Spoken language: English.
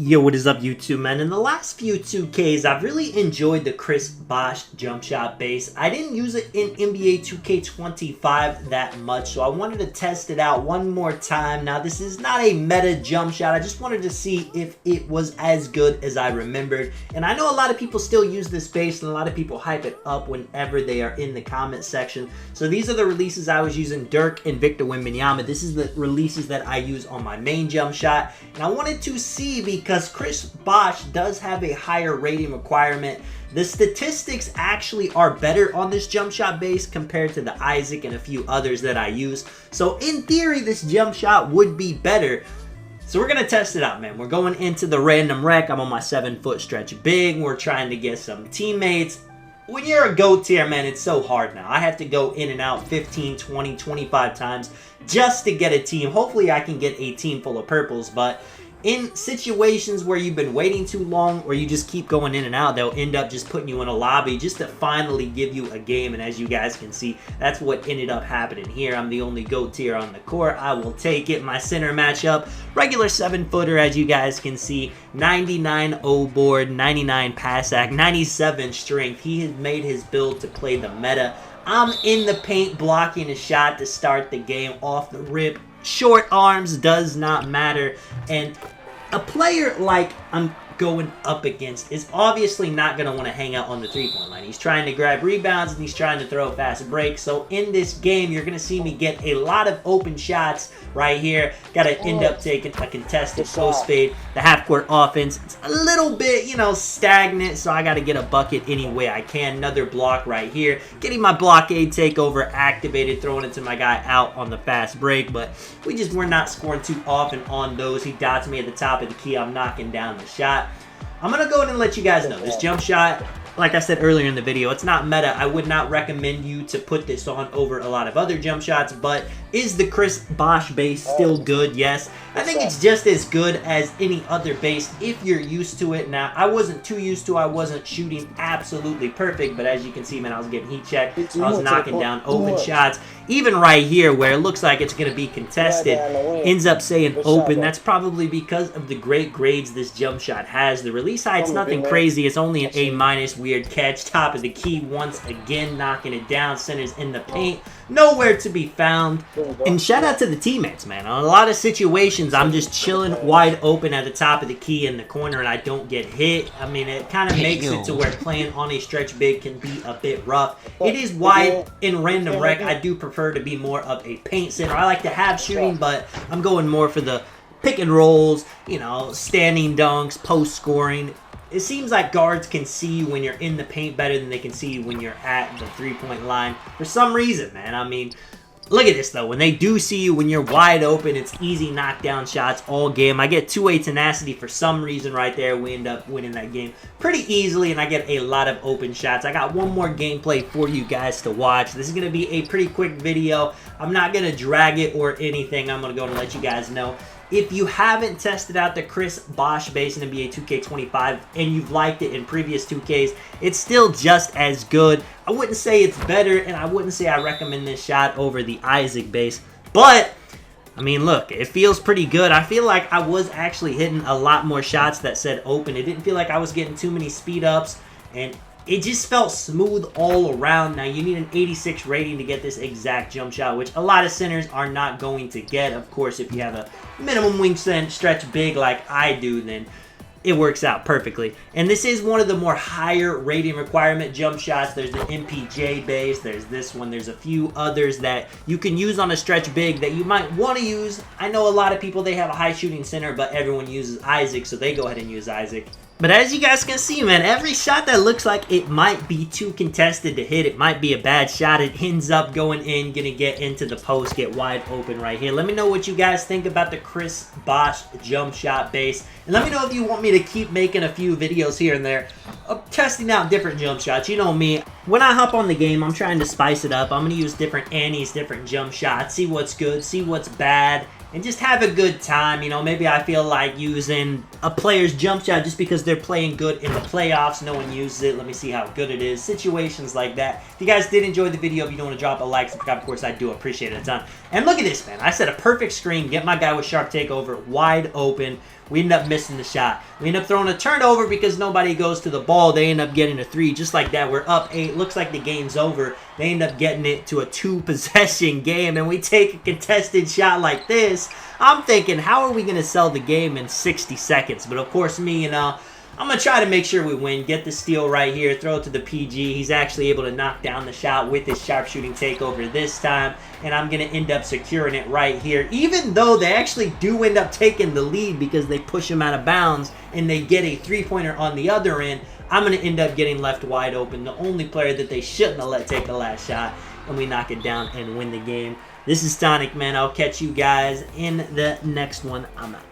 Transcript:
Yo, what is up, YouTube, man? In the last few 2Ks, I've really enjoyed the Chris Bosh jump shot base. I didn't use it in NBA 2K25 that much, so I wanted to test it out one more time. Now, this is not a meta jump shot. I just wanted to see if it was as good as I remembered. And I know a lot of people still use this base, and a lot of people hype it up whenever they are in the comment section. So these are the releases I was using, Dirk and Victor Wembanyama. This is the releases that I use on my main jump shot. And I wanted to see, because Chris Bosh does have a higher rating requirement, the statistics actually are better on this jump shot base compared to the Isaac and a few others that I use. So in theory, this jump shot would be better. So we're going to test it out, man. We're going into the random rec. I'm on my 7-foot stretch big. We're trying to get some teammates. When you're a GOAT tier, man, it's so hard now. I have to go in and out 15, 20, 25 times just to get a team. Hopefully I can get a team full of purples, but in situations where you've been waiting too long or you just keep going in and out, they'll end up just putting you in a lobby just to finally give you a game. And as you guys can see, that's what ended up happening here. I'm the only GOAT tier on the court. I will take it. My center matchup, regular 7-footer, as you guys can see, 99 O board, 99 pass act, 97 strength. He has made his build to play the meta. I'm in the paint blocking a shot to start the game off the rip. Short arms does not matter, and a player like I'm going up against is obviously not going to want to hang out on the three-point line. He's trying to grab rebounds and he's trying to throw a fast break. So in this game, you're going to see me get a lot of open shots right here. Got to end up taking a contested post fade. The half-court offense, it's a little bit, stagnant, so I got to get a bucket any way I can. Another block right here. Getting my blockade takeover activated, throwing it to my guy out on the fast break, but we're not scoring too often on those. He dots me at the top of the key. I'm knocking down the shot. I'm going to go ahead and let you guys know, this jump shot, like I said earlier in the video, it's not meta. I would not recommend you to put this on over a lot of other jump shots, but is the Chris Bosh base still good? Yes. I think it's just as good as any other base if you're used to it. Now, I wasn't too used to it. I wasn't shooting absolutely perfect, but as you can see, man, I was getting heat checked. I was knocking down open shots. Even right here where it looks like it's going to be contested, ends up saying open. That's probably because of the great grades this jump shot has. The release height's nothing crazy. It's only an A-. Weird catch. Top of the key once again, knocking it down. Center's in the paint. Nowhere to be found. And shout out to the teammates, man. On a lot of situations, I'm just chilling wide open at the top of the key in the corner and I don't get hit. I mean, it kind of makes it to where playing on a stretch big can be a bit rough. It is wide in random rec. I do prefer to be more of a paint center. I like to have shooting, but I'm going more for the pick and rolls, standing dunks, post scoring. It seems like guards can see you when you're in the paint better than they can see you when you're at the three-point line. For some reason, man. I mean, look at this, though. When they do see you, when you're wide open, it's easy knockdown shots all game. I get 2-way tenacity for some reason right there. We end up winning that game pretty easily, and I get a lot of open shots. I got one more gameplay for you guys to watch. This is going to be a pretty quick video. I'm not going to drag it or anything. I'm going to go and let you guys know. If you haven't tested out the Chris Bosh base in NBA 2K25 and you've liked it in previous 2Ks, it's still just as good. I wouldn't say it's better, and I wouldn't say I recommend this shot over the Isaac base. But, I mean, look, it feels pretty good. I feel like I was actually hitting a lot more shots that said open. It didn't feel like I was getting too many speed ups, and it just felt smooth all around. Now, you need an 86 rating to get this exact jump shot, which a lot of centers are not going to get. Of course, if you have a minimum wingspan stretch big like I do, then it works out perfectly. And this is one of the more higher rating requirement jump shots. There's the MPJ base, there's this one, there's a few others that you can use on a stretch big that you might want to use. I know a lot of people, they have a high shooting center, but everyone uses Isaac, so they go ahead and use Isaac. But as you guys can see, man, every shot that looks like it might be too contested to hit, it might be a bad shot, it ends up going in, gonna get into the post, get wide open right here. Let me know what you guys think about the Chris Bosh jump shot base. And let me know if you want me to keep making a few videos here and there of testing out different jump shots. You know me, when I hop on the game, I'm trying to spice it up. I'm gonna use different antes, different jump shots, see what's good, see what's bad, and just have a good time. Maybe I feel like using a player's jump shot just because they're playing good in the playoffs. No one uses it. Let me see how good it is. Situations like that. If you guys did enjoy the video, if you don't want to drop a like, subscribe, of course, I do appreciate it a ton. And look at this, man. I set a perfect screen, get my guy with sharp takeover, wide open. We end up missing the shot. We end up throwing a turnover because nobody goes to the ball. They end up getting a 3 just like that. We're up 8. Looks like the game's over. They end up getting it to a 2-possession game, and we take a contested shot like this. I'm thinking, how are we going to sell the game in 60 seconds? But of course, me, I'm going to try to make sure we win. Get the steal right here. Throw it to the PG. He's actually able to knock down the shot with his sharpshooting takeover this time. And I'm going to end up securing it right here. Even though they actually do end up taking the lead because they push him out of bounds and they get a 3-pointer on the other end, I'm going to end up getting left wide open. The only player that they shouldn't have let take the last shot. And we knock it down and win the game. This is Tonic, man. I'll catch you guys in the next one. I'm out.